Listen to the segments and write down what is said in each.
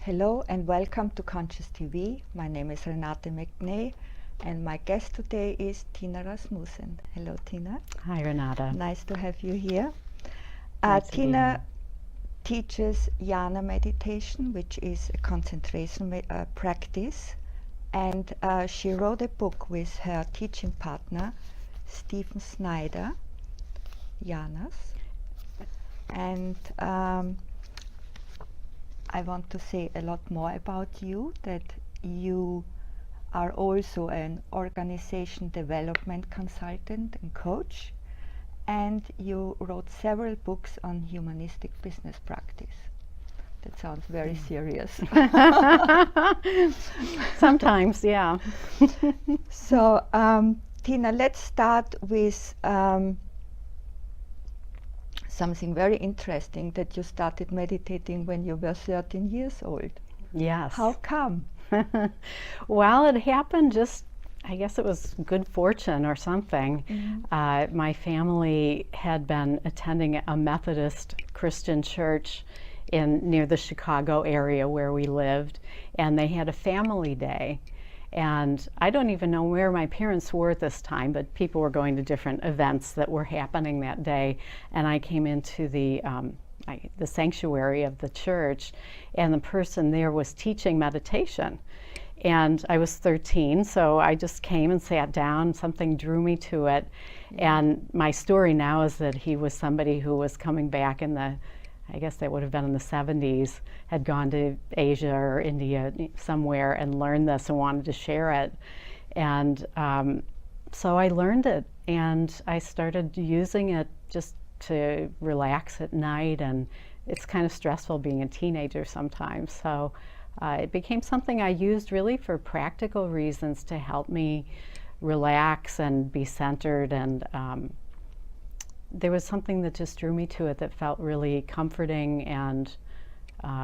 Hello and welcome to Conscious TV. My name is Renate McNay and my guest today is Tina Rasmussen. Hello Tina. Hi Renata. Nice to have you here. Nice to be Tina here. teaches jhana meditation, which is a concentration practice, and she wrote a book with her teaching partner Stephen Snyder, Jhanas, and I want to say a lot more about you, that you are also an organization development consultant and coach, and you wrote several books on humanistic business practice. That sounds very serious. Sometimes, yeah. So, Tina, let's start with something very interesting, that you started meditating when you were 13 years old. Yes. How come? Well, it happened just, I guess it was good fortune or something. Mm-hmm. My family had been attending a Methodist Christian church near the Chicago area where we lived, and they had a family day. And I don't even know where my parents were at this time, but people were going to different events that were happening that day. And I came into the sanctuary of the church, and the person there was teaching meditation. And I was 13, so I just came and sat down. Something drew me to it. And my story now is that he was somebody who was coming back I guess that would have been in the 70s, had gone to Asia or India somewhere and learned this and wanted to share it. And so I learned it, and I started using it just to relax at night, and it's kind of stressful being a teenager sometimes. So it became something I used really for practical reasons to help me relax and be centered, and there was something that just drew me to it that felt really comforting and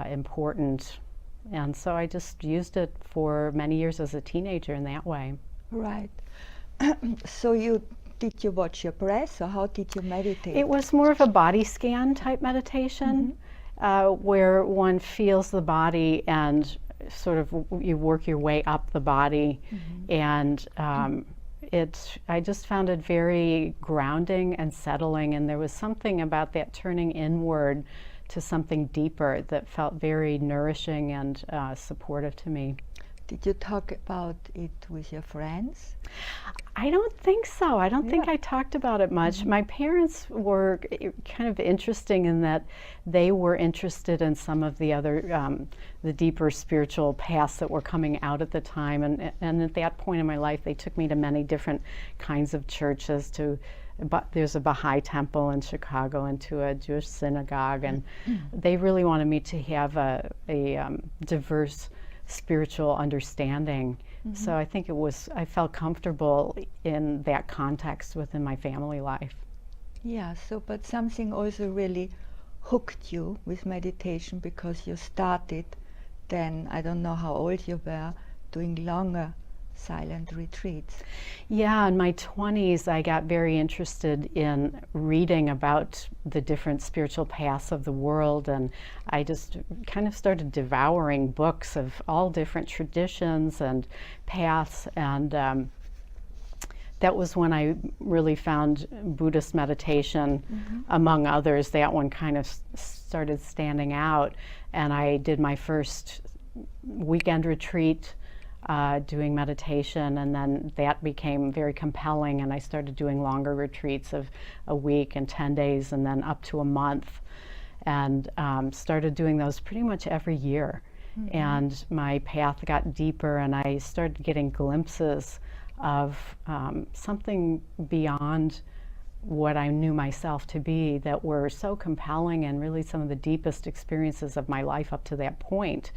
important. And so I just used it for many years as a teenager in that way. Right. So did you watch your breath, or how did you meditate? It was more of a body scan type meditation, where one feels the body and sort of you work your way up the body. And I just found it very grounding and settling, and there was something about that turning inward to something deeper that felt very nourishing and supportive to me. Did you talk about it with your friends? I don't think so. I don't think I talked about it much. My parents were kind of interesting in that they were interested in some of the other, the deeper spiritual paths that were coming out at the time. And at that point in my life, they took me to many different kinds of churches. There's a Baha'i temple in Chicago, and to a Jewish synagogue. And they really wanted me to have a diverse spiritual understanding. So I think I felt comfortable in that context within my family life. Yeah, but something also really hooked you with meditation, because you started then, I don't know how old you were, doing longer silent retreats. Yeah, in my 20s, I got very interested in reading about the different spiritual paths of the world, and I just kind of started devouring books of all different traditions and paths, and that was when I really found Buddhist meditation, among others. That one kind of started standing out, and I did my first weekend retreat doing meditation, and then that became very compelling, and I started doing longer retreats of a week and 10 days and then up to a month, and started doing those pretty much every year. And my path got deeper, and I started getting glimpses of something beyond what I knew myself to be that were so compelling, and really some of the deepest experiences of my life up to that point.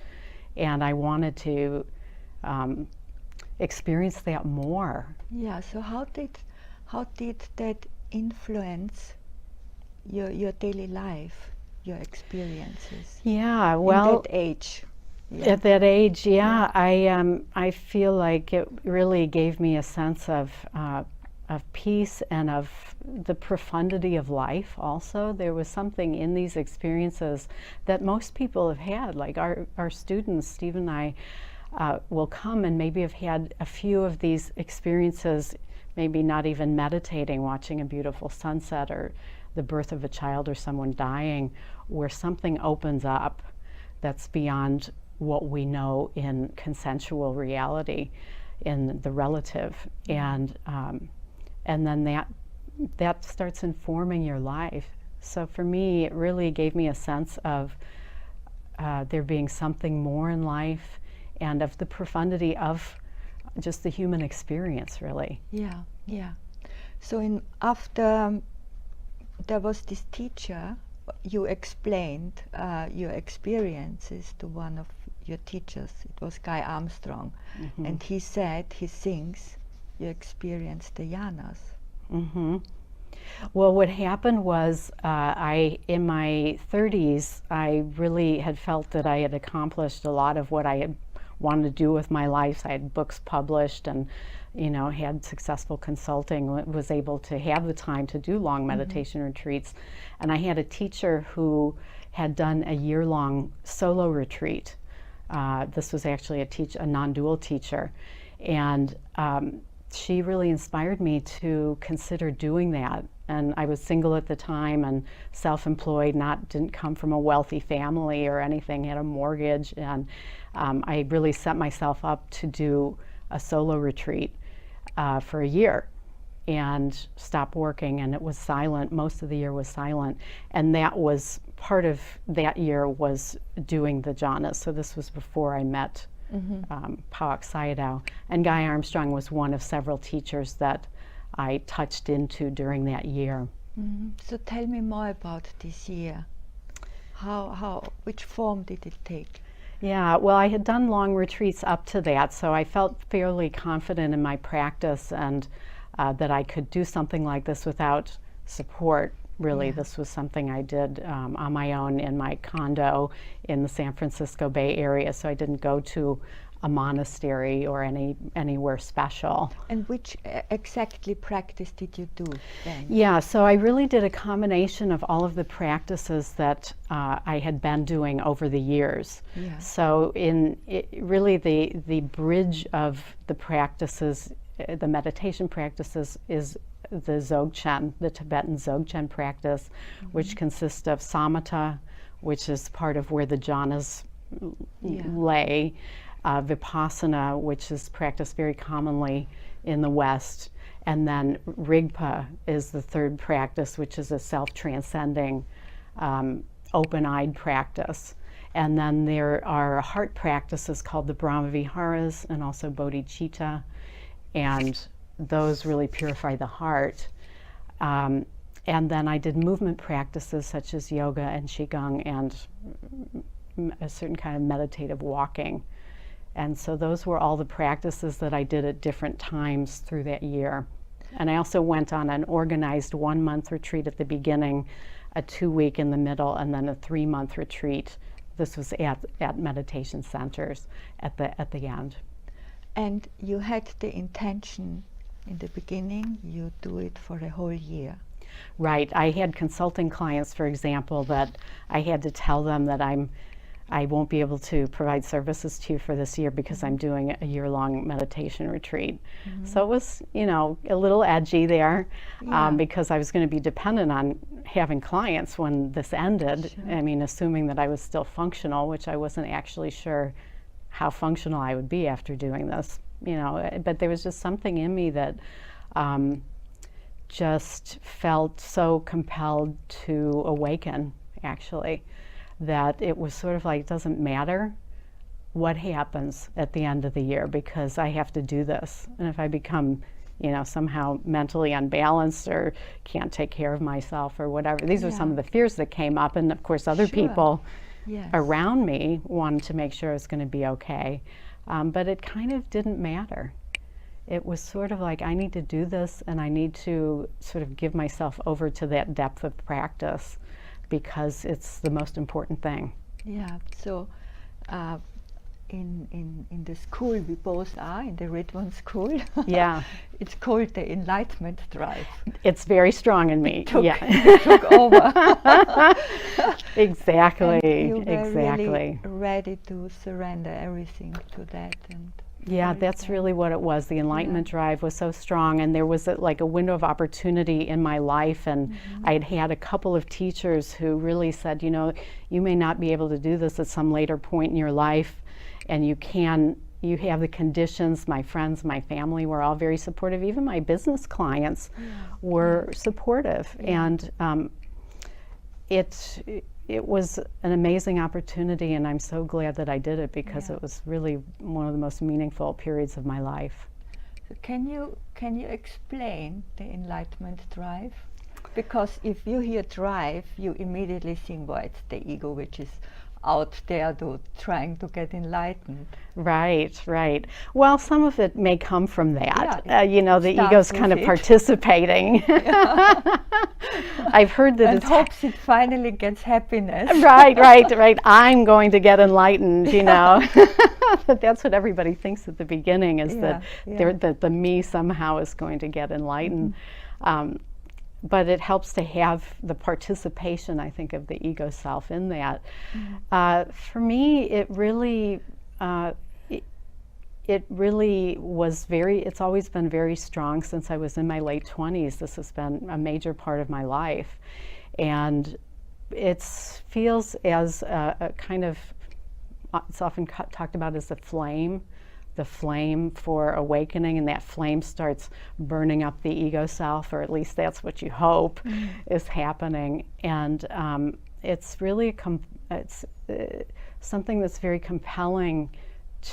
And I wanted to experience that more. Yeah, so how did that influence your daily life, your experiences? Yeah, well, at that age. At that age, I feel like it really gave me a sense of peace and of the profundity of life also. There was something in these experiences that most people have had, like our students, Steve and I, will come and maybe have had a few of these experiences, maybe not even meditating, watching a beautiful sunset or the birth of a child or someone dying, where something opens up that's beyond what we know in consensual reality, in the relative. And then that starts informing your life. So for me, it really gave me a sense of there being something more in life and of the profundity of just the human experience, really. Yeah, yeah. So after there was this teacher, you explained your experiences to one of your teachers. It was Guy Armstrong. Mm-hmm. And he said, he thinks you experienced the yanas. Mm-hmm. Well, what happened was in my 30s, I really had felt that I had accomplished a lot of what I had wanted to do with my life. I had books published and, had successful consulting, was able to have the time to do long meditation retreats. And I had a teacher who had done a year-long solo retreat. This was actually a non-dual teacher. And she really inspired me to consider doing that. And I was single at the time and self-employed, didn't come from a wealthy family or anything, had a mortgage. And I really set myself up to do a solo retreat for a year and stop working. And it was silent. Most of the year was silent. And that was part of that year was doing the jhanas. So this was before I met Pawak Sayadaw. And Guy Armstrong was one of several teachers that I touched into during that year. So tell me more about this year. Which form did it take? Yeah, well, I had done long retreats up to that, so I felt fairly confident in my practice and that I could do something like this without support. Really, this was something I did on my own in my condo in the San Francisco Bay Area, so I didn't go to a monastery or anywhere special. And which exactly practice did you do then? Yeah, so I really did a combination of all of the practices that I had been doing over the years. Yeah. So really the bridge of the practices, the meditation practices, is the Dzogchen, the Tibetan Dzogchen practice, which consists of samatha, which is part of where the jhanas lay, vipassana, which is practiced very commonly in the West, and then rigpa is the third practice, which is a self-transcending, open-eyed practice. And then there are heart practices called the Brahmaviharas and also bodhicitta, and those really purify the heart. And then I did movement practices such as yoga and qigong and a certain kind of meditative walking. And so those were all the practices that I did at different times through that year. And I also went on an organized 1-month retreat at the beginning, a 2-week in the middle, and then a 3-month retreat. This was at meditation centers at the end. And you had the intention in the beginning, you do it for a whole year. Right. I had consulting clients, for example, that I had to tell them that I won't be able to provide services to you for this year because I'm doing a year-long meditation retreat. So it was, a little edgy there because I was going to be dependent on having clients when this ended. Sure. I mean, assuming that I was still functional, which I wasn't actually sure how functional I would be after doing this. But there was just something in me that just felt so compelled to awaken, actually, that it was sort of like, it doesn't matter what happens at the end of the year because I have to do this. And if I become, somehow mentally unbalanced or can't take care of myself or whatever, these were some of the fears that came up. And of course, other people around me wanted to make sure I was going to be okay. But it kind of didn't matter. It was sort of like, I need to do this and I need to sort of give myself over to that depth of practice because it's the most important thing. Yeah, so in the school we both are, in the Ridwan school. Yeah. It's called the Enlightenment Drive. It's very strong in me. It took over. Exactly. And you were exactly. really ready to surrender everything to that. And yeah, that's really what it was. The Enlightenment Drive was so strong, and there was like a window of opportunity in my life, and I had had a couple of teachers who really said, you know, you may not be able to do this at some later point in your life, and you have the conditions. My friends, my family were all very supportive. Even my business clients were supportive, and it was an amazing opportunity, and I'm so glad that I did it, because it was really one of the most meaningful periods of my life. So can you explain the Enlightenment Drive? Because if you hear drive, you immediately think, well, it's the ego which is out there trying to get enlightened. Right, right. Well, some of it may come from that. You know, the Starts ego's with kind of it. participating. I've heard that And hopes it finally gets happiness. Right. I'm going to get enlightened, you know. But that's what everybody thinks at the beginning, is that the me somehow is going to get enlightened. But it helps to have the participation, I think, of the ego self in that. For me, it really was it's always been very strong since I was in my late 20s. This has been a major part of my life. And it feels as a kind of, it's often talked about as the flame for awakening, and that flame starts burning up the ego self, or at least that's what you hope is happening. And it's really it's something that's very compelling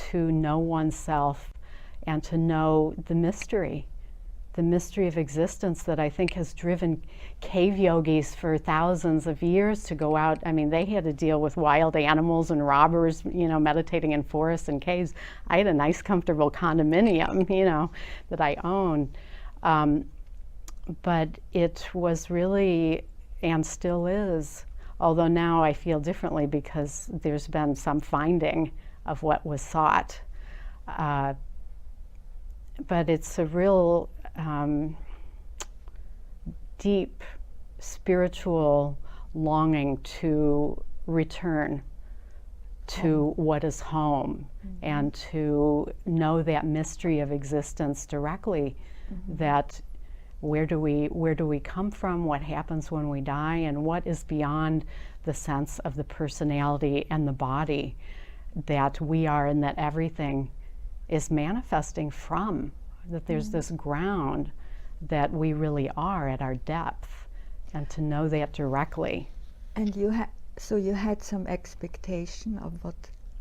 to know oneself and to know the mystery of existence that I think has driven cave yogis for thousands of years to go out. I mean, they had to deal with wild animals and robbers, you know, meditating in forests and caves. I had a nice, comfortable condominium, you know, that I owned. But it was really, and still is, although now I feel differently because there's been some finding of what was sought. But it's a real deep spiritual longing to return to what is home, and to know that mystery of existence directly, that where do we come from, what happens when we die, and what is beyond the sense of the personality and the body that we are, and that everything is manifesting from, that there's this ground that we really are at our depth, and to know that directly. And so you had some expectation of what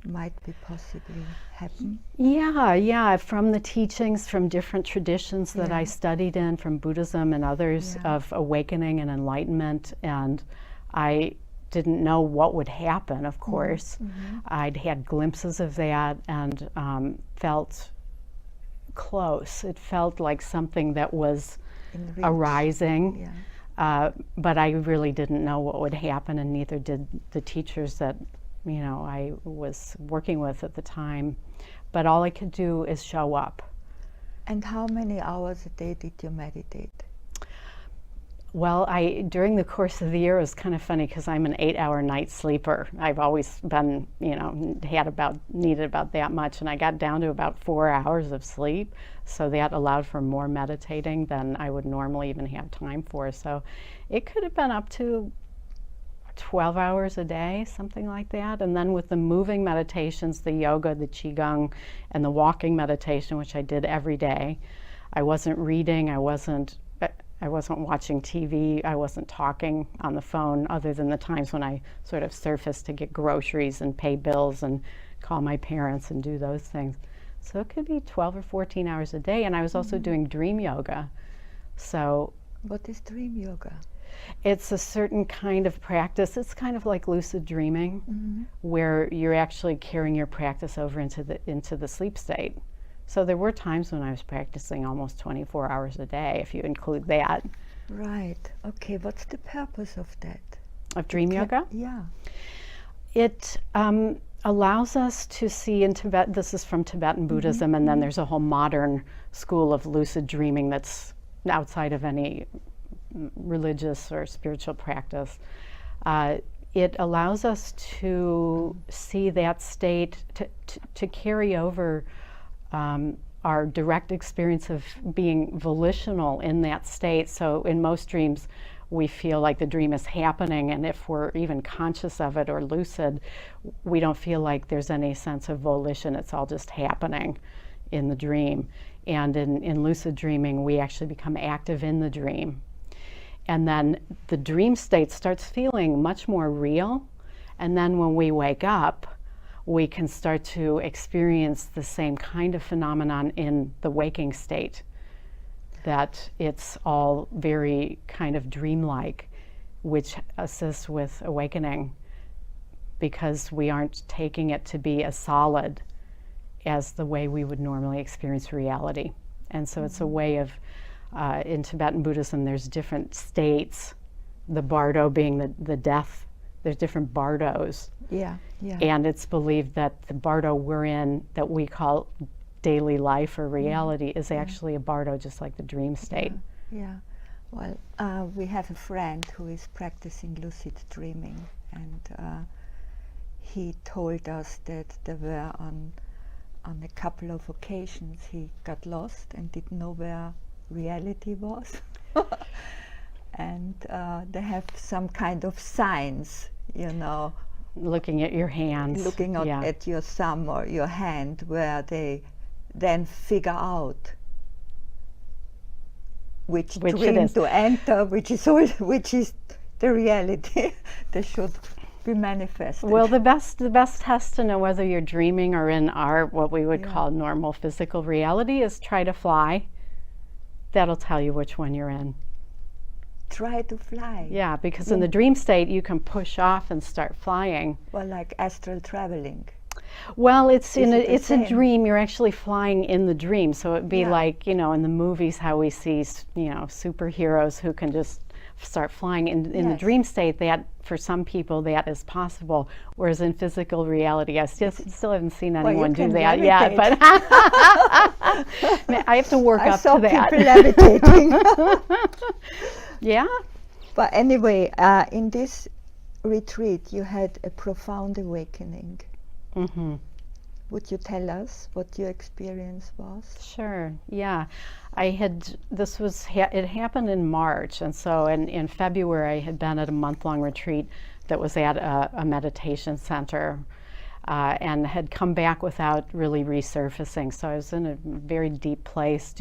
might be possibly happen? Yeah, from the teachings from different traditions that I studied in, from Buddhism and others, of awakening and enlightenment, and I didn't know what would happen, of course. I'd had glimpses of that, and felt close. It felt like something that was arising, but I really didn't know what would happen, and neither did the teachers that, you know, I was working with at the time. But all I could do is show up. And how many hours a day did you meditate? Well, during the course of the year, it was kind of funny because I'm an 8-hour night sleeper. I've always been, you know, needed about that much, and I got down to about 4 hours of sleep. So that allowed for more meditating than I would normally even have time for. So it could have been up to 12 hours a day, something like that. And then with the moving meditations, the yoga, the qigong, and the walking meditation, which I did every day, I wasn't reading, I wasn't watching TV, I wasn't talking on the phone, other than the times when I sort of surfaced to get groceries and pay bills and call my parents and do those things. So it could be 12 or 14 hours a day. And I was also doing dream yoga. So what is dream yoga? It's a certain kind of practice. It's kind of like lucid dreaming, where you're actually carrying your practice over into the sleep state. So there were times when I was practicing almost 24 hours a day, if you include that. Right. Okay. What's the purpose of that? Of dream yoga? Yeah. It allows us to see in Tibet, this is from Tibetan Buddhism, and then there's a whole modern school of lucid dreaming that's outside of any religious or spiritual practice. It allows us to see that state, to carry over our direct experience of being volitional in that state. So in most dreams, we feel like the dream is happening, and if we're even conscious of it or lucid, we don't feel like there's any sense of volition. It's all just happening in the dream. And in lucid dreaming, we actually become active in the dream. And then the dream state starts feeling much more real. And then when we wake up, we can start to experience the same kind of phenomenon in the waking state, that it's all very kind of dreamlike, which assists with awakening, because we aren't taking it to be as solid as the way we would normally experience reality. And so it's a way of, in Tibetan Buddhism, there's different states, the bardo being the death, there's different bardos. Yeah. And it's believed that the bardo we're in, that we call daily life or reality, is actually a bardo, just like the dream state. Yeah. Well, we have a friend who is practicing lucid dreaming, and he told us that there were on a couple of occasions he got lost and didn't know where reality was. And they have some kind of signs, Looking at your hands. looking at your thumb or your hand, where they then figure out which Which dream it is. to enter, which is the reality that should be manifested. Well, the best test to know whether you're dreaming or in our, what we would call normal physical reality, is try to fly. That'll tell you which one you're in. Try to fly. Yeah, because in the dream state, you can push off and start flying. Well, like astral traveling. Well, it's Is it the it's a same? dream. You're actually flying in the dream. So it'd be Yeah. like, in the movies, how we see, superheroes who can just start flying. In the Yes. dream state, that for some people that is possible. Whereas in physical reality, I still haven't seen you anyone do can that yet. But I have to work I up saw to that. people levitating. Yeah. But anyway, in this retreat, you had a profound awakening. Mm-hmm. Would you tell us what your experience was? Sure. Yeah, it happened in March, and so in February I had been at a month-long retreat that was at a meditation center, and had come back without really resurfacing. So I was in a very deep place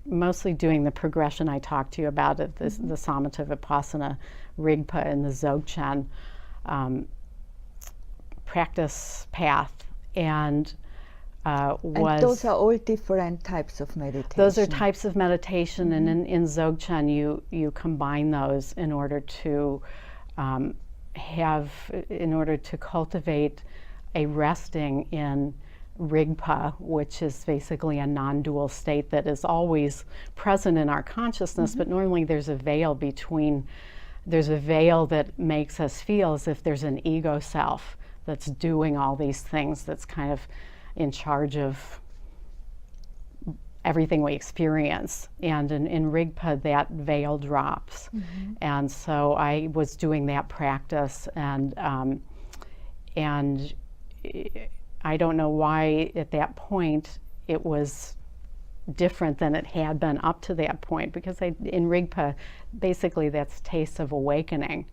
mostly doing the progression I talked to you about, the Samatha Vipassana, Rigpa, and the Dzogchen practice path, and those are all different types of meditation. Those are types of meditation, and in Dzogchen you combine those in order to cultivate a resting in Rigpa, which is basically a non-dual state that is always present in our consciousness, but normally there's a veil that makes us feel as if there's an ego self that's doing all these things, that's kind of in charge of everything we experience. And in Rigpa, that veil drops. And so I was doing that practice, and I don't know why at that point it was different than it had been up to that point, because in Rigpa, basically that's taste of awakening.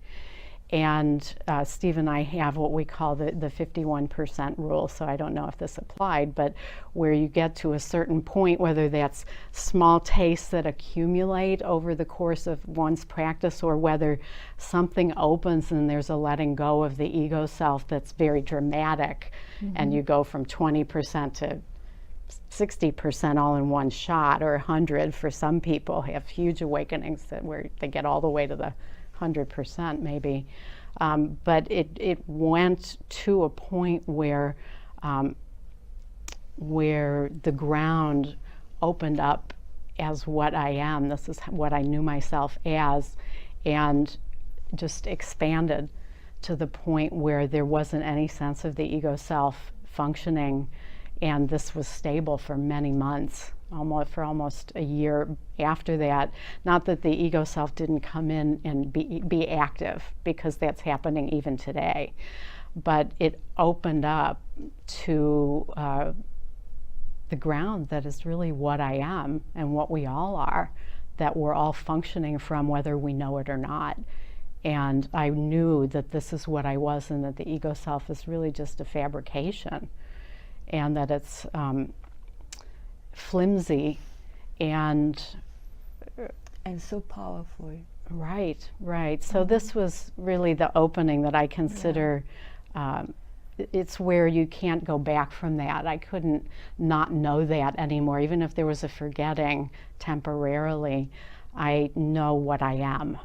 And Steve and I have what we call the 51% rule, so I don't know if this applied, but where you get to a certain point, whether that's small tastes that accumulate over the course of one's practice, or whether something opens and there's a letting go of the ego self that's very dramatic, and you go from 20% to 60% all in one shot, or 100 for some people have huge awakenings where they get all the way to the 100% maybe, but it went to a point where the ground opened up as what I am. This is what I knew myself as, and just expanded to the point where there wasn't any sense of the ego self functioning, and this was stable for many months, almost a year after that. Not that the ego self didn't come in and be active, because that's happening even today, but it opened up to the ground that is really what I am and what we all are, that we're all functioning from, whether we know it or not. And I knew that this is what I was, and that the ego self is really just a fabrication, and that it's flimsy and so powerful. Right. So this was really the opening that I consider. It's where you can't go back from that. I couldn't not know that anymore. Even if there was a forgetting temporarily, I know what I am.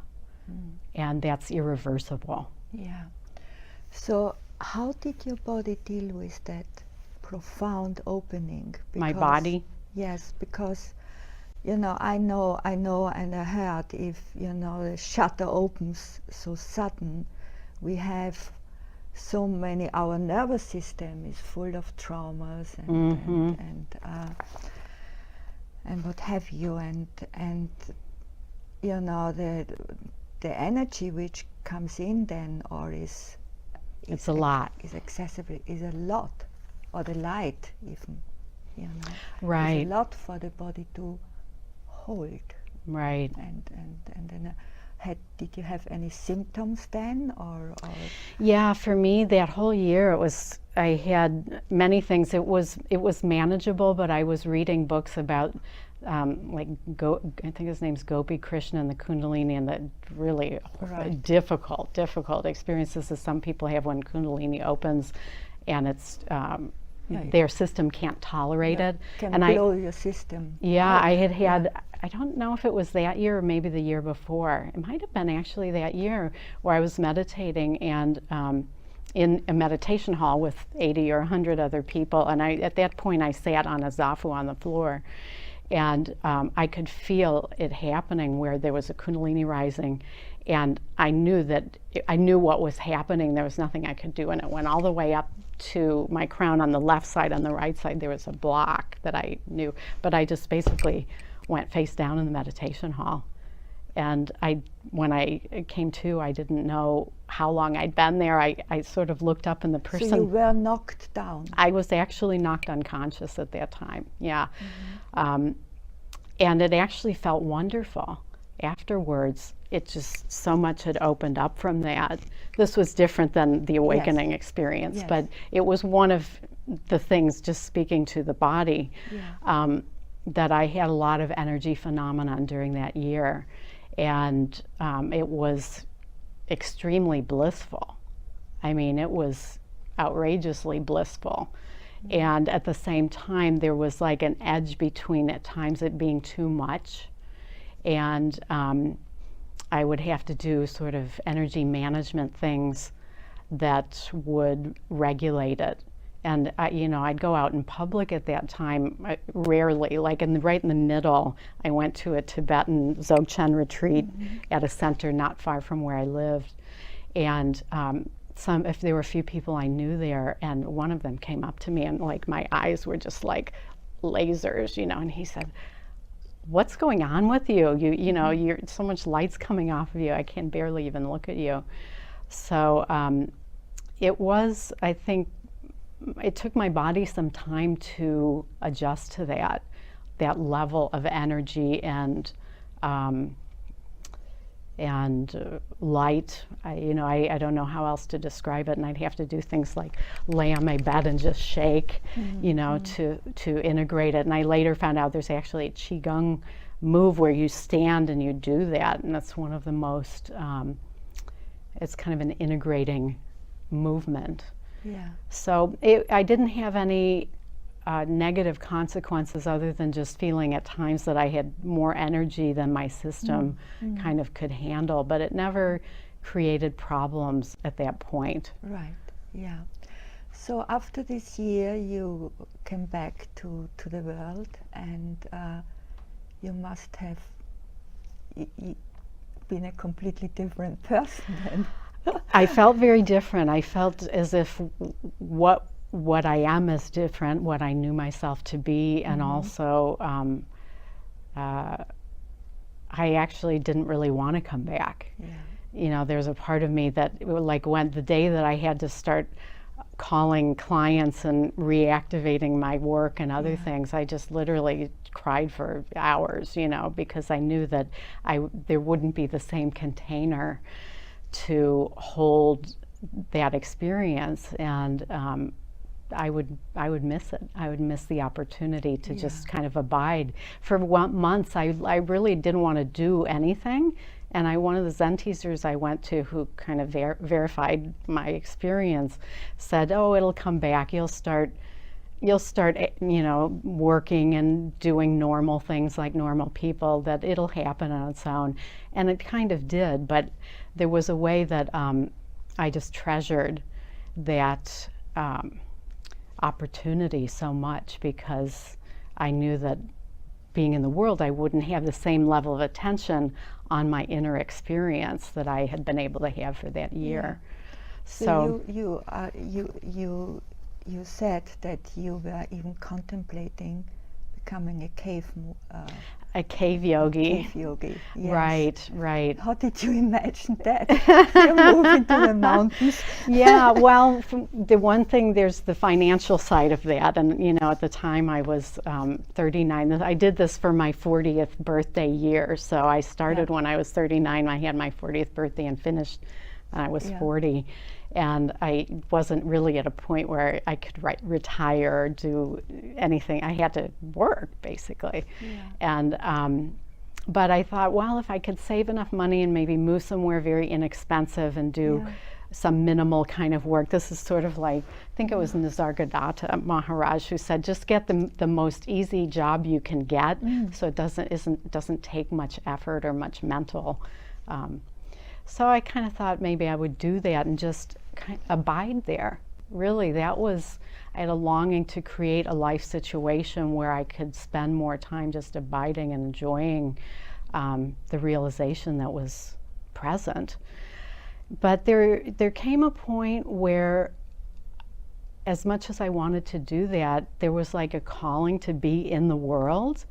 And that's irreversible. Yeah. So how did your body deal with that profound opening? My body? Yes, because I know and I heard, if the shutter opens so sudden, we have so many, our nervous system is full of traumas and what have you, and the energy which comes in then, or is a lot. Is accessible, is a lot, or the light even, Right. is a lot for the body to hold. Right. And then did you have any symptoms then, or? Yeah, for me that whole year I had many things. It was manageable, but I was reading books about I think his name's Gopi Krishna and the Kundalini, and the really difficult experiences that some people have when Kundalini opens, and it's their system can't tolerate it. Can and blow your system. Yeah, I had I don't know if it was that year or maybe the year before. It might have been actually that year, where I was meditating and in a meditation hall with 80 or 100 other people, and at that point I sat on a zafu on the floor, and I could feel it happening, where there was a Kundalini rising, and I knew what was happening. There was nothing I could do, and it went all the way up to my crown on the left side. On the right side there was a block that I knew, but I just basically went face down in the meditation hall. And when I came to, I didn't know how long I'd been there. I sort of looked up, and the person... So you were knocked down? I was actually knocked unconscious at that time, yeah. And it actually felt wonderful. Afterwards, it just, so much had opened up from that. This was different than the awakening experience, but it was one of the things, just speaking to the body, that I had a lot of energy phenomenon during that year. And it was extremely blissful. I mean, it was outrageously blissful. And at the same time, there was like an edge between, at times, it being too much. And I would have to do sort of energy management things that would regulate it. And I'd go out in public at that time, rarely, like right in the middle. I went to a Tibetan Dzogchen retreat at a center not far from where I lived. And if there were a few people I knew there, and one of them came up to me, and like my eyes were just like lasers, and he said, "What's going on with you? You're so much light's coming off of you. I can barely even look at you." So it was, I think, it took my body some time to adjust to that level of energy and light. I don't know how else to describe it, and I'd have to do things like lay on my bed and just shake, to integrate it. And I later found out there's actually a Qigong move where you stand and you do that, and that's one of the most, it's kind of an integrating movement. Yeah. So I didn't have any negative consequences, other than just feeling at times that I had more energy than my system kind of could handle, but it never created problems at that point. Right, yeah. So after this year you came back to the world, and you must have been a completely different person then. I felt very different. I felt as if what I am is different, what I knew myself to be, and also uh, I actually didn't really want to come back. Yeah. You know, there's a part of me that, like, when the day that I had to start calling clients and reactivating my work and other things, I just literally cried for hours, you know, because I knew that there wouldn't be the same container to hold that experience, and I would miss it. I would miss the opportunity to just kind of abide. For months, I really didn't want to do anything. And one of the Zen teachers I went to, who kind of verified my experience, said, "Oh, it'll come back. You'll start, you know, working and doing normal things like normal people. That it'll happen on its own." And it kind of did. But there was a way that I just treasured that opportunity so much, because I knew that being in the world, I wouldn't have the same level of attention on my inner experience that I had been able to have for that year. So you said that you were even contemplating becoming a cave yogi. Cave yogi. Yes. Right. How did you imagine that? You move into the mountains. Yeah, well, the one thing, there's the financial side of that. And, you know, at the time I was 39. I did this for my 40th birthday year. So I started when I was 39. I had my 40th birthday and finished when I was 40. And I wasn't really at a point where I could retire or do anything. I had to work, basically. And but I thought, well, if I could save enough money and maybe move somewhere very inexpensive and do some minimal kind of work. This is sort of like, I think it was Nisargadatta Maharaj who said, just get the most easy job you can get, so it doesn't take much effort or much mental. So I kind of thought maybe I would do that and just abide there. Really, I had a longing to create a life situation where I could spend more time just abiding and enjoying the realization that was present. But there came a point where, as much as I wanted to do that, there was like a calling to be in the world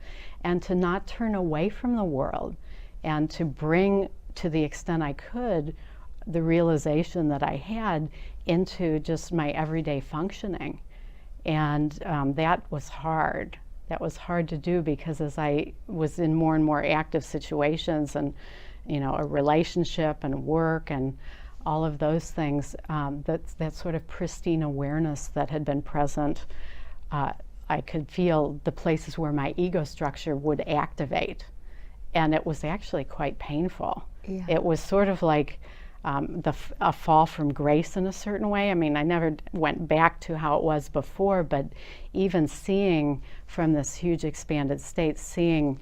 and to not turn away from the world, and to bring, to the extent I could, the realization that I had into just my everyday functioning. And that was hard. That was hard to do, because as I was in more and more active situations, and, you know, a relationship and work and all of those things, that sort of pristine awareness that had been present, I could feel the places where my ego structure would activate. And it was actually quite painful. It was sort of like a fall from grace in a certain way. I mean, I never went back to how it was before, but even seeing from this huge expanded state, seeing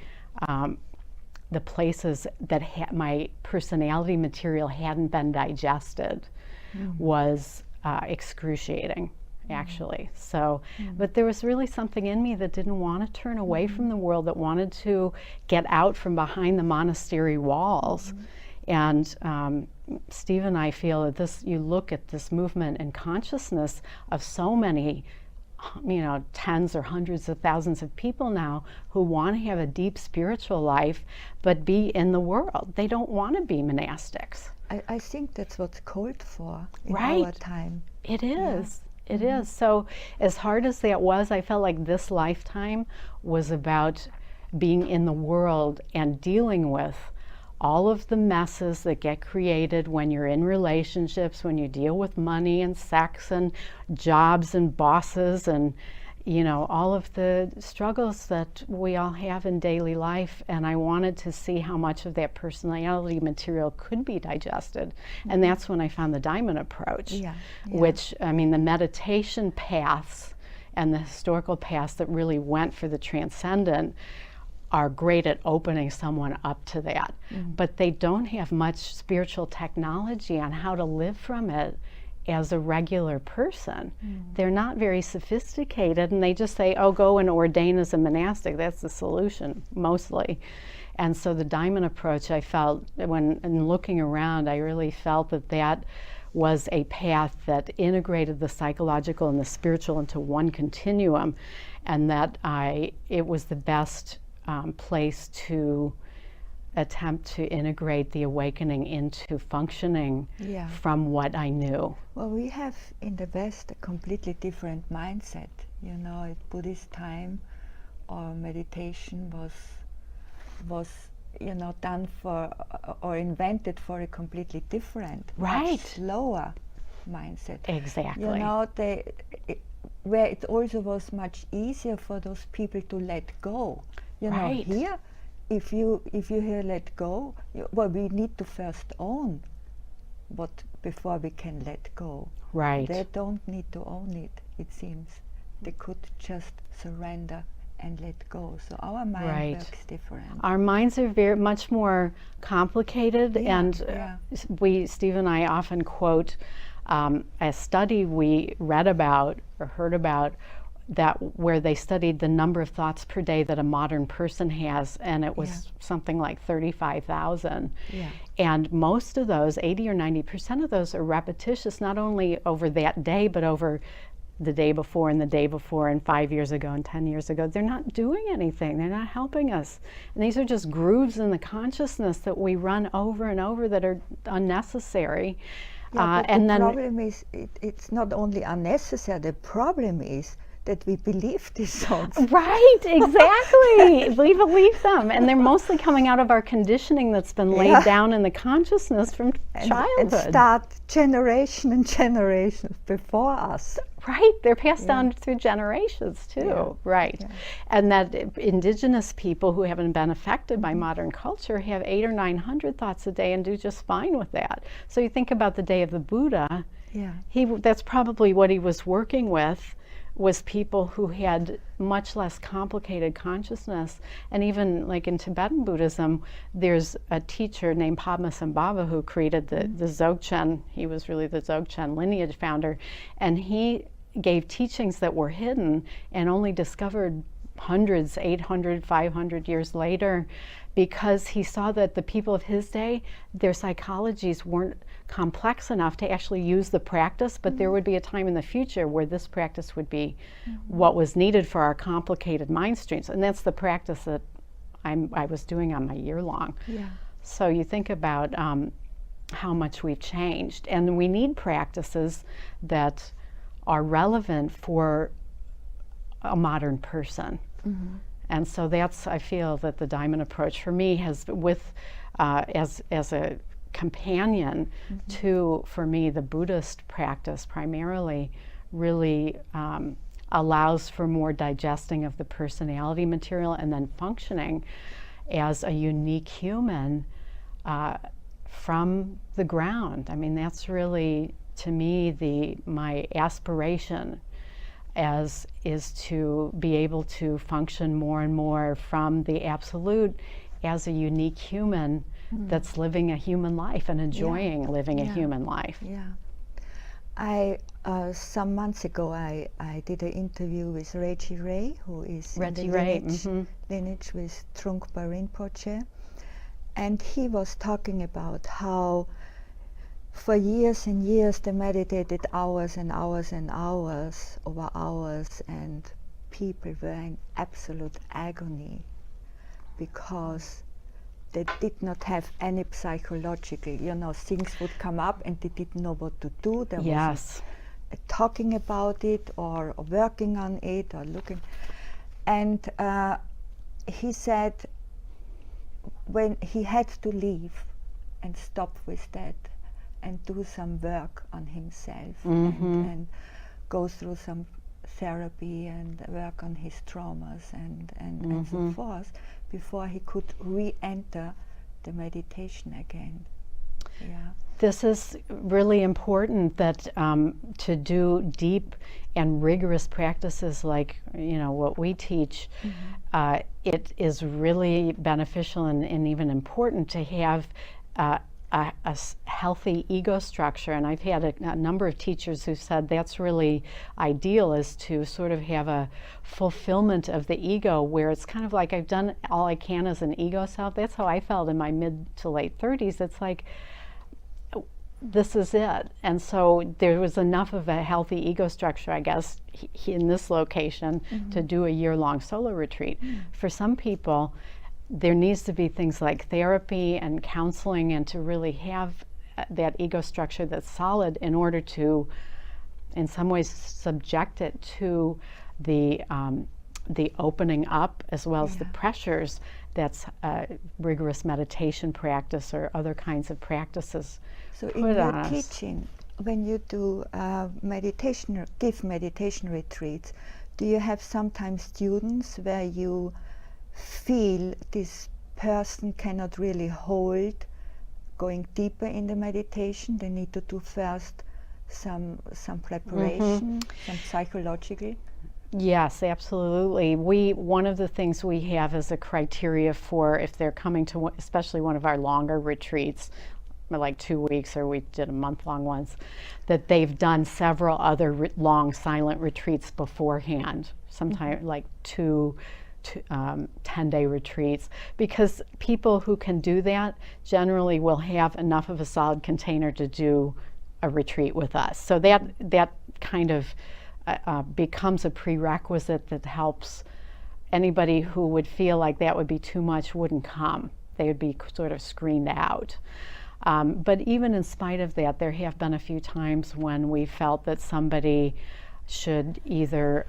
the places that my personality material hadn't been digested was excruciating, actually. So, but there was really something in me that didn't want to turn away from the world, that wanted to get out from behind the monastery walls. And Steve and I feel that you look at this movement and consciousness of so many, you know, tens or hundreds of thousands of people now who want to have a deep spiritual life, but be in the world. They don't want to be monastics. I think that's what's called for in Right. our time. It is. It is. So as hard as that was, I felt like this lifetime was about being in the world and dealing with all of the messes that get created when you're in relationships, when you deal with money and sex and jobs and bosses and, you know, all of the struggles that we all have in daily life. And I wanted to see how much of that personality material could be digested. And that's when I found the diamond approach, which, I mean, the meditation paths and the historical paths that really went for the transcendent are great at opening someone up to that. But they don't have much spiritual technology on how to live from it as a regular person. They're not very sophisticated, and they just say, oh, go and ordain as a monastic. That's the solution, mostly. And so the diamond approach, I felt, when in looking around, I really felt that that was a path that integrated the psychological and the spiritual into one continuum, and that it was the best place to attempt to integrate the awakening into functioning from what I knew. Well, we have in the West a completely different mindset. You know, at Buddhist time, or meditation was done for or invented for a completely different, much slower mindset. Exactly. You know, where it also was much easier for those people to let go. You know, here, if you here let go, well, we need to first own what before we can let go. Right. They don't need to own it. It seems they could just surrender and let go. So our mind works different. Our minds are very much more complicated, and Steve and I often quote a study we read about or heard about that where they studied the number of thoughts per day that a modern person has, and it was something like 35,000. And most of those, 80 or 90% of those, are repetitious, not only over that day, but over the day before and the day before and 5 years ago and 10 years ago. They're not doing anything. They're not helping us. And these are just grooves in the consciousness that we run over and over that are unnecessary. But the problem is, it's not only unnecessary, the problem is that we believe these thoughts. Right, exactly. We believe them. And they're mostly coming out of our conditioning that's been laid down in the consciousness from childhood. And start generation and generations before us. Right, they're passed down through generations too. And that indigenous people who haven't been affected by modern culture have 800 or 900 thoughts a day and do just fine with that. So you think about the day of the Buddha, that's probably what he was working with, was people who had much less complicated consciousness. And even like in Tibetan Buddhism, there's a teacher named Padmasambhava who created the Dzogchen. He was really the Dzogchen lineage founder, and he gave teachings that were hidden and only discovered hundreds, 800, 500 years later, because he saw that the people of his day, their psychologies weren't complex enough to actually use the practice, but there would be a time in the future where this practice would be what was needed for our complicated mind streams. And that's the practice that I was doing on my year-long. So you think about how much we've changed. And we need practices that are relevant for a modern person. And so that's, I feel that the diamond approach for me has, with as a companion to, for me, the Buddhist practice primarily, really allows for more digesting of the personality material and then functioning as a unique human from the ground. I mean, that's really, to me, my aspiration is to be able to function more and more from the absolute as a unique human that's living a human life and enjoying living a human life. Some months ago, I did an interview with Reggie Ray, who is in the lineage with Trungpa Rinpoche, and he was talking about how for years and years they meditated hours and hours and hours over hours, and people were in absolute agony because they did not have any psychological, things would come up and they didn't know what to do. There was talking about it or working on it or looking. And he said when he had to leave and stop with that and do some work on himself and go through some therapy and work on his traumas and so forth, before he could re-enter the meditation again. This is really important, that to do deep and rigorous practices like what we teach, it is really beneficial and even important to have healthy ego structure. And I've had a number of teachers who said that's really ideal, is to sort of have a fulfillment of the ego where it's kind of like I've done all I can as an ego self. That's how I felt in my mid to late 30s. It's like, this is it. And so there was enough of a healthy ego structure, I guess, in this location to do a year-long solo retreat. For some people, there needs to be things like therapy and counseling, and to really have that ego structure that's solid in order to, in some ways, subject it to the opening up as well as the pressures that's rigorous meditation practice or other kinds of practices. So in your teaching, when you do give meditation retreats, do you have sometimes students where you feel this person cannot really hold going deeper in the meditation? They need to do first some preparation, some psychological? Yes, absolutely. One of the things we have as a criteria for if they're coming to especially one of our longer retreats, like 2 weeks, or we did a month-long ones, that they've done several other long silent retreats beforehand, sometimes like two 10-day retreats, because people who can do that generally will have enough of a solid container to do a retreat with us. So that kind of becomes a prerequisite that helps anybody who would feel like that would be too much wouldn't come. They would be sort of screened out. But even in spite of that, there have been a few times when we felt that somebody should either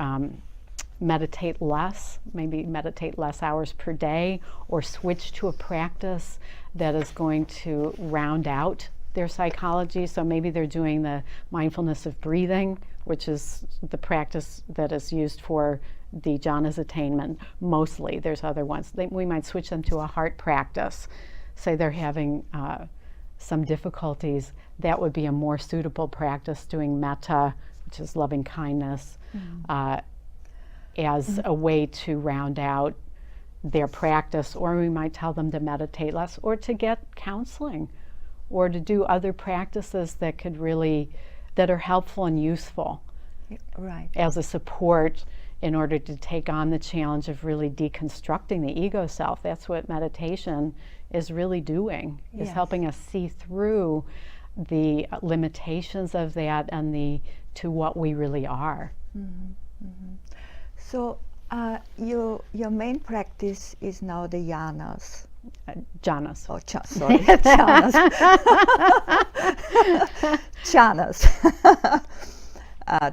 meditate less, maybe meditate less hours per day, or switch to a practice that is going to round out their psychology. So maybe they're doing the mindfulness of breathing, which is the practice that is used for the jhanas attainment mostly. There's other ones. We might switch them to a heart practice. Say they're having some difficulties, that would be a more suitable practice, doing metta, which is loving kindness, as a way to round out their practice. Or we might tell them to meditate less, or to get counseling, or to do other practices that are helpful and useful as a support in order to take on the challenge of really deconstructing the ego self. That's what meditation is really doing, is helping us see through the limitations of that and to what we really are. So your main practice is now the jhanas. Jhanas. Oh, sorry, jhanas. Jhanas.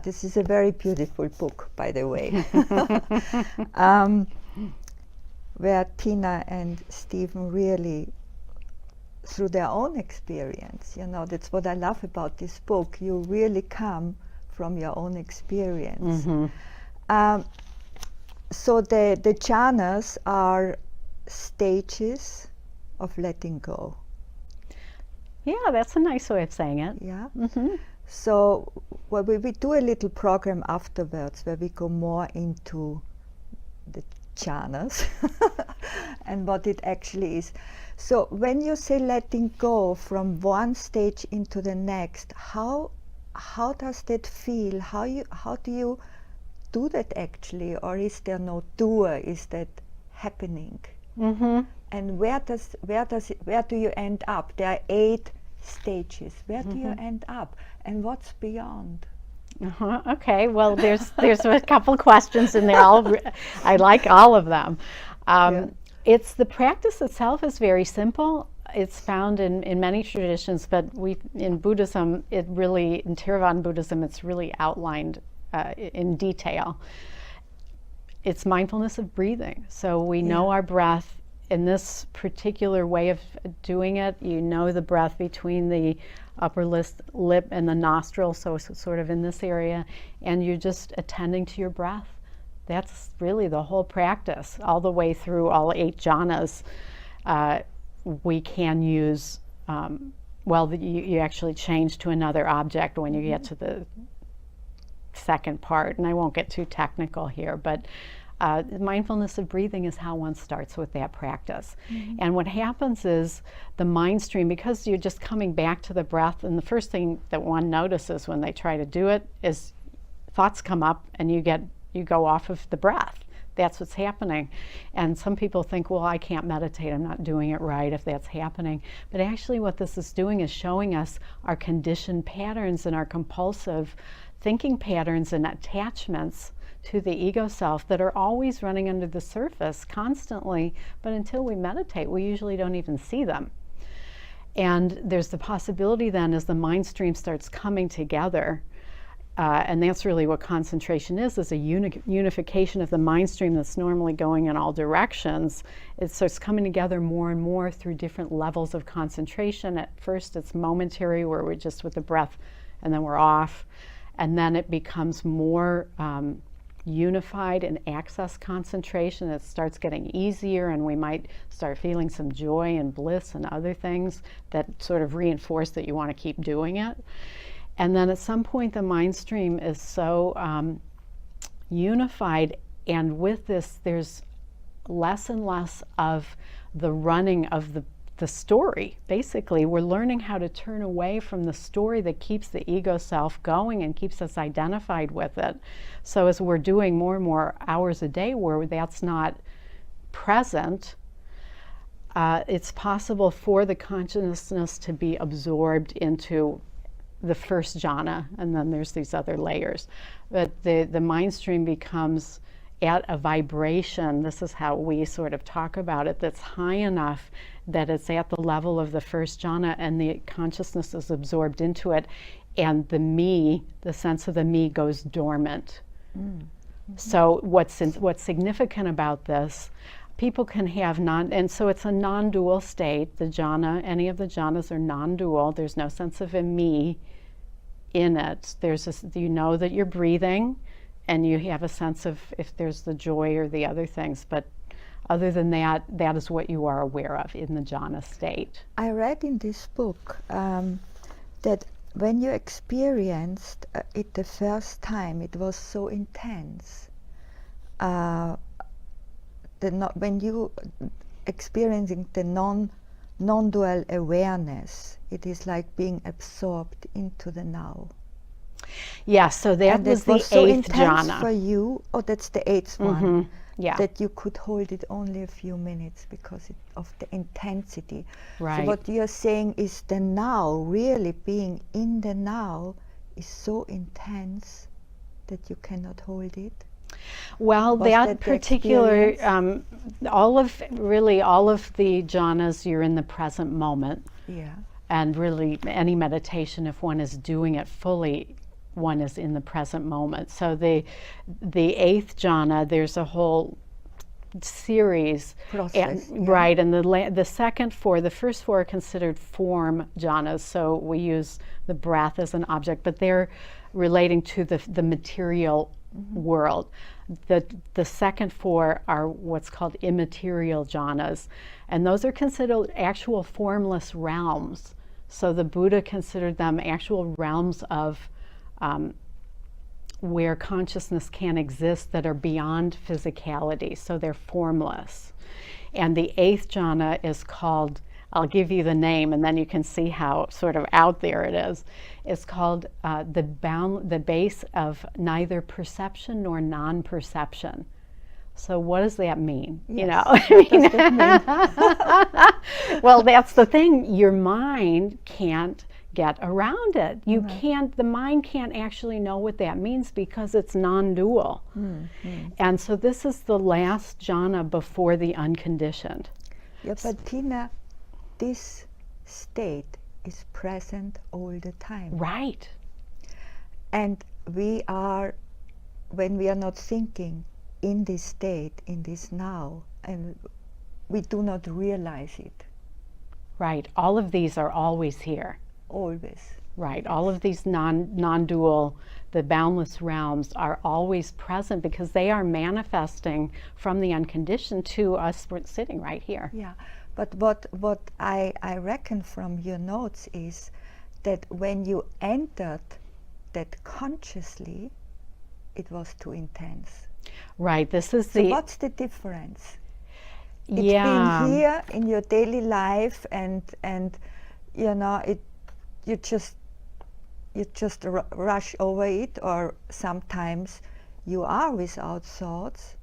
This is a very beautiful book, by the way, where Tina and Stephen really, through their own experience, that's what I love about this book. You really come from your own experience. So the jhanas are stages of letting go. Yeah, that's a nice way of saying it. Yeah. So we do a little program afterwards where we go more into the jhanas and what it actually is. So when you say letting go from one stage into the next, how does that feel? How do you do that actually? Or is there no doer? Is that happening? And where do you end up? There are 8 stages. Where do you end up? And what's beyond? Okay, well, there's a couple questions in there. I like all of them. It's the practice itself is very simple. It's found in many traditions, but in Buddhism, in Theravada Buddhism, it's really outlined in detail. It's mindfulness of breathing. So we know our breath in this particular way of doing it. You know the breath between the upper lip and the nostril, so it's sort of in this area, and you're just attending to your breath. That's really the whole practice, all the way through all 8 jhanas. We can use, you actually change to another object when you get to the second part, and I won't get too technical here, but Mindfulness of breathing is how one starts with that practice. And what happens is the mind stream, because you're just coming back to the breath, and the first thing that one notices when they try to do it is thoughts come up and you go off of the breath. That's what's happening. And some people think, well, I can't meditate, I'm not doing it right if that's happening. But actually what this is doing is showing us our conditioned patterns and our compulsive thinking patterns and attachments to the ego self that are always running under the surface constantly, but until we meditate, we usually don't even see them. And there's the possibility then, as the mind stream starts coming together, and that's really what concentration is a unification of the mind stream that's normally going in all directions. It starts coming together more and more through different levels of concentration. At first it's momentary, where we're just with the breath and then we're off. And then it becomes more unified and access concentration. It starts getting easier, and we might start feeling some joy and bliss and other things that sort of reinforce that you want to keep doing it. And then at some point the mind stream is so unified, and with this there's less and less of the running of the story. Basically, we're learning how to turn away from the story that keeps the ego self going and keeps us identified with it. So as we're doing more and more hours a day where that's not present, it's possible for the consciousness to be absorbed into the first jhana, and then there's these other layers. But the mind stream becomes at a vibration, this is how we sort of talk about it, that's high enough that it's at the level of the first jhana, and the consciousness is absorbed into it, and the me, the sense of the me, goes dormant. So what's significant about this, people can have and so it's a non-dual state. The jhana, any of the jhanas are non-dual. There's no sense of a me in it. There's you know that you're breathing, and you have a sense of if there's the joy or the other things, but other than that, that is what you are aware of in the jhana state. I read in this book that when you experienced it the first time, it was so intense. When you experiencing the non-dual awareness, it is like being absorbed into the now. Yeah, so that was the so eighth intense jhana for you. Oh, that's the eighth one. Yeah. That you could hold it only a few minutes because of the intensity. Right. So what you're saying is the now, really being in the now, is so intense that you cannot hold it. Well, that particular, all of the jhanas, you're in the present moment. Yeah. And really, any meditation, if one is doing it fully, one is in the present moment. So the eighth jhana, there's a whole series. Process. Right, and the first four are considered form jhanas, so we use the breath as an object, but they're relating to the material world. The second four are what's called immaterial jhanas, and those are considered actual formless realms. So the Buddha considered them actual realms of where consciousness can exist that are beyond physicality, so they're formless. And the eighth jhana is called, I'll give you the name and then you can see how sort of out there it is. It's called the base of neither perception nor non-perception. So what does that mean? Yes. You know, What does that mean? Well, that's the thing. Your mind can't get around it. You can't. The mind can't actually know what that means because it's non-dual. And so this is the last jhana before the unconditioned. Yeah, but Tina, this state is present all the time. Right. And when we are not thinking in this state, in this now, and we do not realize it. Right. All of these are always here. Always. Right. All of these non-dual, the boundless realms are always present because they are manifesting from the unconditioned to us sitting right here. Yeah. But what I reckon from your notes is that when you entered that consciously, it was too intense. Right. This is So the what's the difference? It's yeah. been here in your daily life, and you know it. You just rush over it, or sometimes you are without thoughts,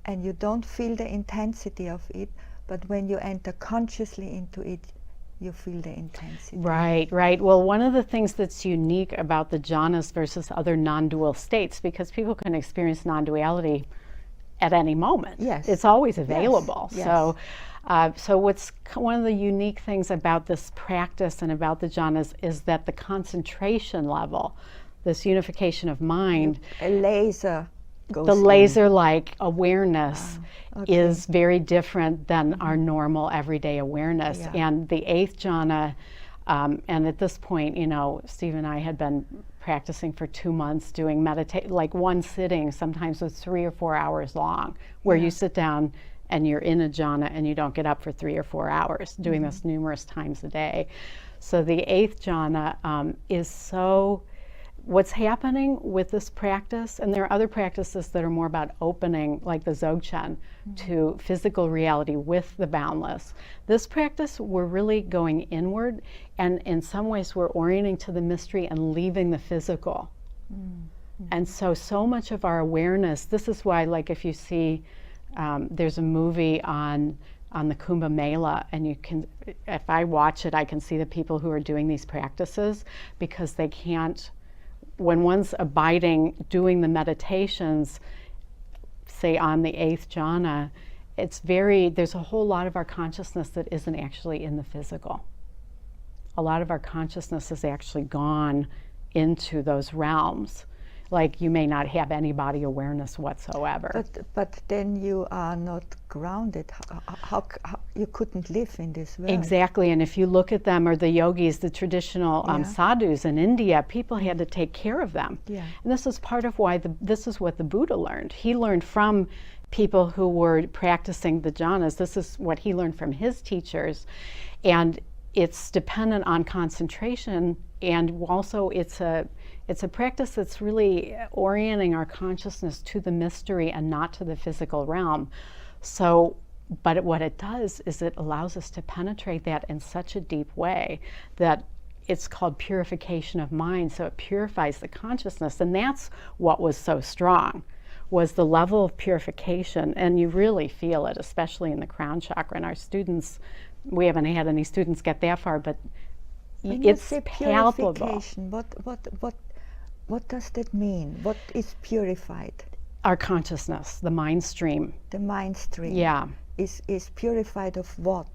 and you don't feel the intensity of it. But when you enter consciously into it, you feel the intensity. Right, right. Well, one of the things that's unique about the jhanas versus other non-dual states, because people can experience non-duality at any moment. Yes. It's always available. Yes. So what's one of the unique things about this practice and about the jhanas is that the concentration level, this unification of mind, A laser goes the in. laser-like awareness Okay. is very different than our normal everyday awareness. Yeah. And the eighth jhana, and at this point, you know, Steve and I had been practicing for 2 months, doing like one sitting, sometimes was 3 or 4 hours long, where Yeah. you sit down and you're in a jhana and you don't get up for 3 or 4 hours, doing this numerous times a day. So the eighth jhana is so, what's happening with this practice, and there are other practices that are more about opening, like the Dzogchen, to physical reality with the boundless. This practice, we're really going inward, and in some ways we're orienting to the mystery and leaving the physical. And so much of our awareness, this is why, like if you see, there's a movie on the Kumbh Mela, and you can, if I watch it, I can see the people who are doing these practices, because they can't, when one's abiding, doing the meditations, say on the eighth jhana, there's a whole lot of our consciousness that isn't actually in the physical. A lot of our consciousness has actually gone into those realms. Like you may not have any body awareness whatsoever. But then you are not grounded. How you couldn't live in this world? Exactly, and if you look at them, or the yogis, the traditional sadhus in India, people had to take care of them. Yeah. And this is part of why this is what the Buddha learned. He learned from people who were practicing the jhanas. This is what he learned from his teachers, and it's dependent on concentration, and also it's a practice that's really orienting our consciousness to the mystery and not to the physical realm. So, but what it does is it allows us to penetrate that in such a deep way that it's called purification of mind. So it purifies the consciousness, and that's what was so strong, was the level of purification. And you really feel it, especially in the crown chakra. And our students, we haven't had any students get that far, but When it's you say palpable. purification, what does that mean? What is purified? Our consciousness, the mind stream. The mind stream. Yeah. Is purified of what?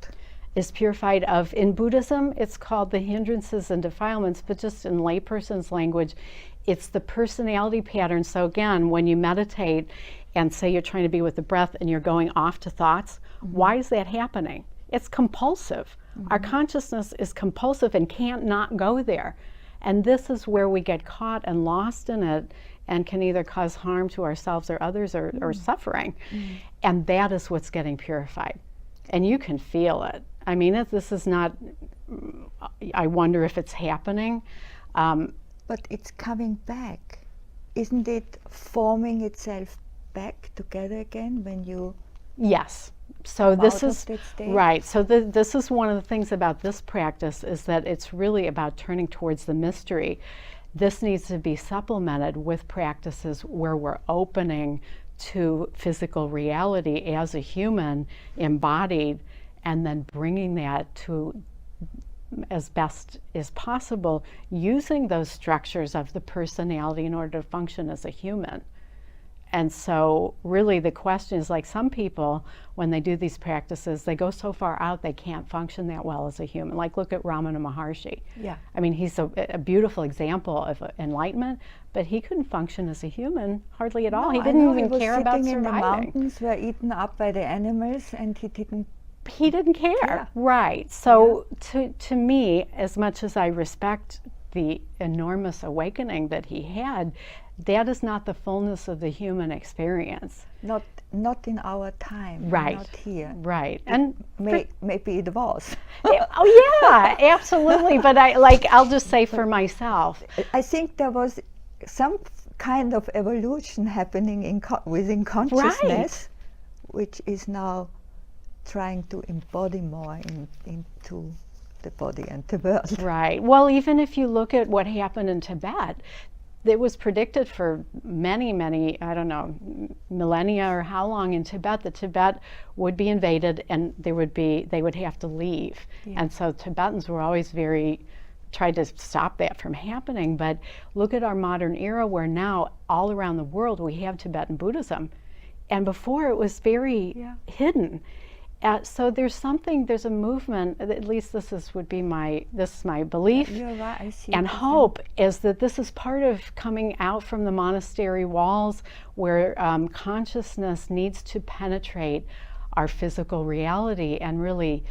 Is purified of, in Buddhism, it's called the hindrances and defilements, but just in layperson's language, it's the personality pattern. So again, when you meditate and say you're trying to be with the breath and you're going off to thoughts, why is that happening? It's compulsive. Our consciousness is compulsive and can't not go there. And this is where we get caught and lost in it, and can either cause harm to ourselves or others, or suffering. And that is what's getting purified. And you can feel it. I mean, this is not, I wonder if it's happening. But it's coming back. Isn't it forming itself back together again when you Yes. So come this out of is that state? right. So this is one of the things about this practice, is that it's really about turning towards the mystery. This needs to be supplemented with practices where we're opening to physical reality as a human embodied, and then bringing that to, as best as possible, using those structures of the personality in order to function as a human. And so really the question is, like, some people, when they do these practices, they go so far out they can't function that well as a human. Like, look at Ramana Maharshi. Yeah. I mean, he's a beautiful example of enlightenment, but he couldn't function as a human hardly at all. No, He I didn't know even care about He was sitting in the surviving. mountains, were eaten up by the animals, and he didn't. He didn't care. Yeah. Right. So to me, as much as I respect the enormous awakening that he had, that is not the fullness of the human experience. Not in our time. Right. Not here. Right. And Maybe it was. oh yeah, absolutely. But I'll just say for myself. I think there was some kind of evolution happening within consciousness, which is now trying to embody more into the body and the world. Right. Well, even if you look at what happened in Tibet, it was predicted for many, I don't know, millennia or how long in Tibet, that Tibet would be invaded and they would have to leave. Yeah. And so Tibetans were always tried to stop that from happening. But look at our modern era, where now all around the world we have Tibetan Buddhism. And before it was very hidden. So there's a movement, at least this is my belief. You're right, I see. And hope is that this is part of coming out from the monastery walls, where consciousness needs to penetrate our physical reality and really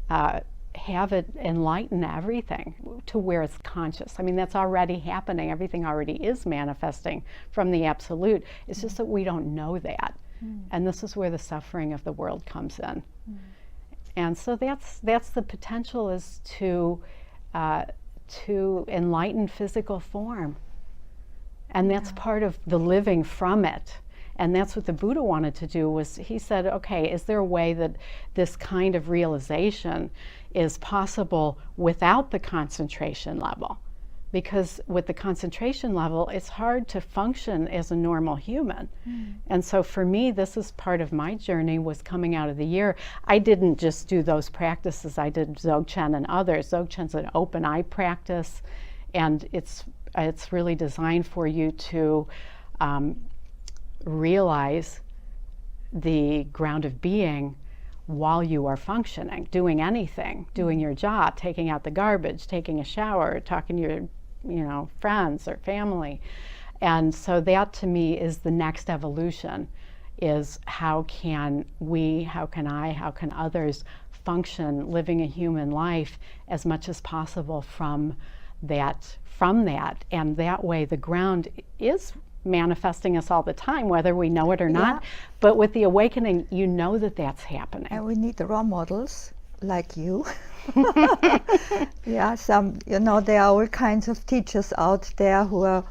have it enlighten everything to where it's conscious. I mean, that's already happening. Everything already is manifesting from the absolute. It's just that we don't know that. And this is where the suffering of the world comes in. And so that's the potential, is to enlighten physical form. And that's part of the living from it. And that's what the Buddha wanted to do. Was he said, okay, is there a way that this kind of realization is possible without the concentration level? Because with the concentration level, it's hard to function as a normal human. And so for me, this is part of my journey, was coming out of the year. I didn't just do those practices. I did Dzogchen and others. Dzogchen's an open eye practice, and it's really designed for you to realize the ground of being while you are functioning, doing anything, doing your job, taking out the garbage, taking a shower, talking to your friends or family. And so that, to me, is the next evolution, is how can others function, living a human life as much as possible from that. And that way the ground is manifesting us all the time, whether we know it or not. But with the awakening, you know that that's happening. And we need role models like you. There are all kinds of teachers out there who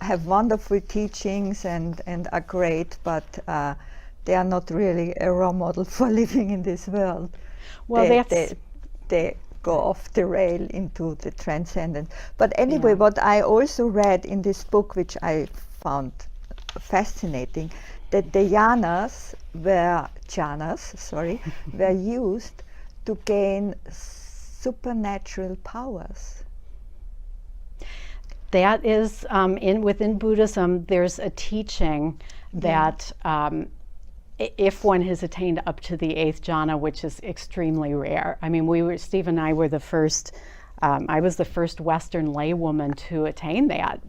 have wonderful teachings and are great, but they are not really a role model for living in this world. Well, they go off the rail into the transcendent. But anyway, what I also read in this book, which I found fascinating, that the jhanas were used to gain supernatural powers. That is, within Buddhism, there's a teaching that if one has attained up to the 8th jhana, which is extremely rare. I mean, Steve and I were the first, I was the first Western laywoman to attain that,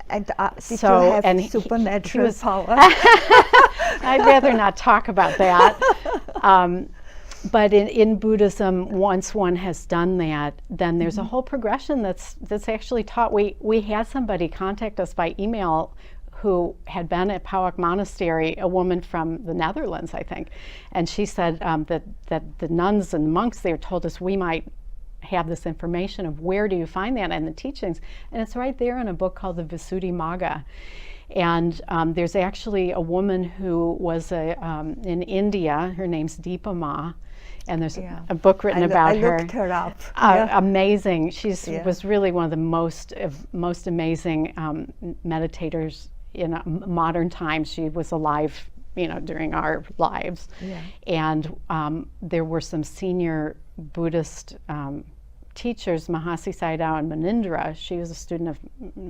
And did you have supernatural power? I'd rather not talk about that. But in Buddhism, once one has done that, then there's a whole progression that's actually taught. We had somebody contact us by email who had been at Pauwak Monastery, a woman from the Netherlands, I think, and she said that the nuns and monks there told us we might have this information of where do you find that in the teachings, and it's right there in a book called the Visuddhimagga. And there's actually a woman who was in India. Her name's Deepa Ma, and there's a book written about her. I looked her up. Amazing. She was really one of the most amazing meditators in modern times. She was alive, during our lives. And there were some senior Buddhist teachers, Mahasi Sayadaw and Munindra. She was a student of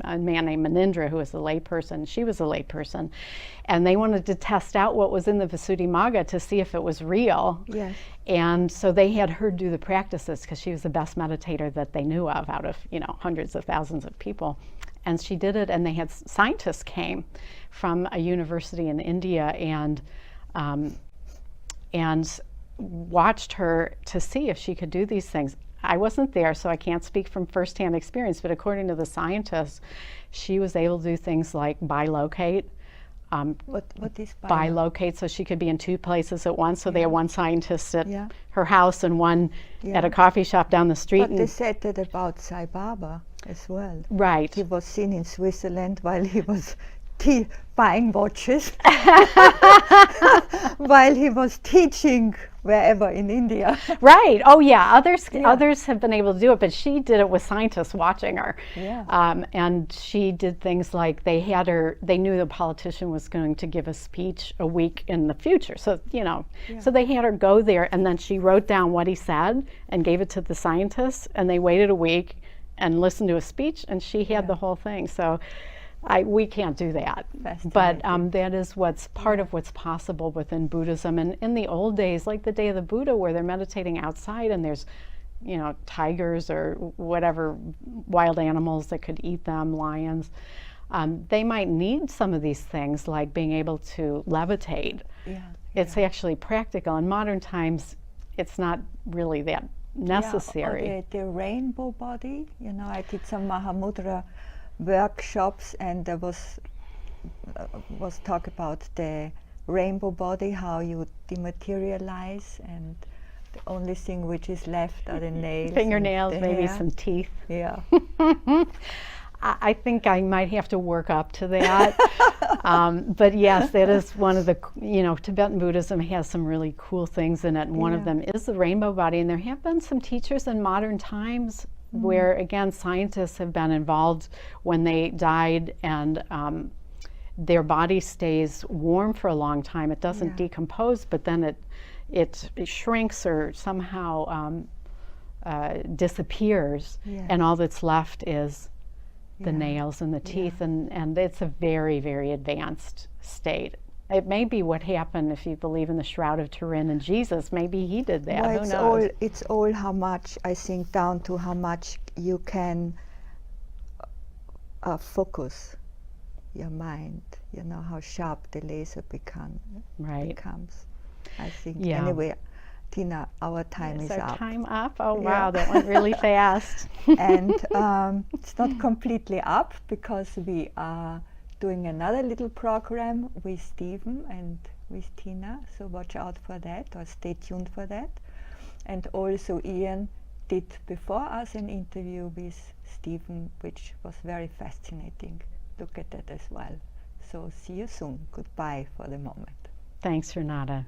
a man named Munindra, who was a layperson. She was a layperson. And they wanted to test out what was in the Visuddhimagga to see if it was real. And so they had her do the practices, because she was the best meditator that they knew of out of hundreds of thousands of people. And she did it, and they had scientists came from a university in India and watched her to see if she could do these things. I wasn't there, so I can't speak from firsthand experience, but according to the scientists, she was able to do things like bilocate, What is bilocate, so she could be in two places at once. So they had one scientist at Yeah. her house and one Yeah. at a coffee shop down the street. But they said that about Sai Baba as well. Right. He was seen in Switzerland while he was buying watches, while he was teaching wherever in India. Right. Oh, yeah. Others have been able to do it, but she did it with scientists watching her. Yeah. And she did things like they knew the politician was going to give a speech a week in the future. So, so they had her go there, and then she wrote down what he said and gave it to the scientists, and they waited a week and listened to a speech, and she had the whole thing. So we can't do that, but that is part of what's possible within Buddhism. And in the old days, like the day of the Buddha, where they're meditating outside and there's, tigers or whatever wild animals that could eat them, lions, they might need some of these things, like being able to levitate. It's actually practical. In modern times, it's not really that necessary. Or the rainbow body. I did some Mahamudra workshops, and there was talk about the rainbow body, how you dematerialize, and the only thing which is left are the nails, fingernails, maybe hair. some teeth. Yeah. I think I might have to work up to that. But yes, that is one of the, Tibetan Buddhism has some really cool things in it. And one of them is the rainbow body. And there have been some teachers in modern times where, again, scientists have been involved when they died, and their body stays warm for a long time. It doesn't decompose, but then it shrinks or somehow disappears, and all that's left is the nails and the teeth, and it's a very, very advanced state. It may be what happened, if you believe in the Shroud of Turin and Jesus. Maybe he did that. Well, Who knows? It's all how much, I think, down to how much you can focus your mind. How sharp the laser becomes. I think. Anyway, Tina, our time is our up. Time up? Oh, wow, that went really fast. And it's not completely up, because we are doing another little program with Stephen and with Tina, so watch out for that, or stay tuned for that. And also Ian did before us an interview with Stephen, which was very fascinating. Look at that as well. So see you soon. Goodbye for the moment. Thanks, Renata.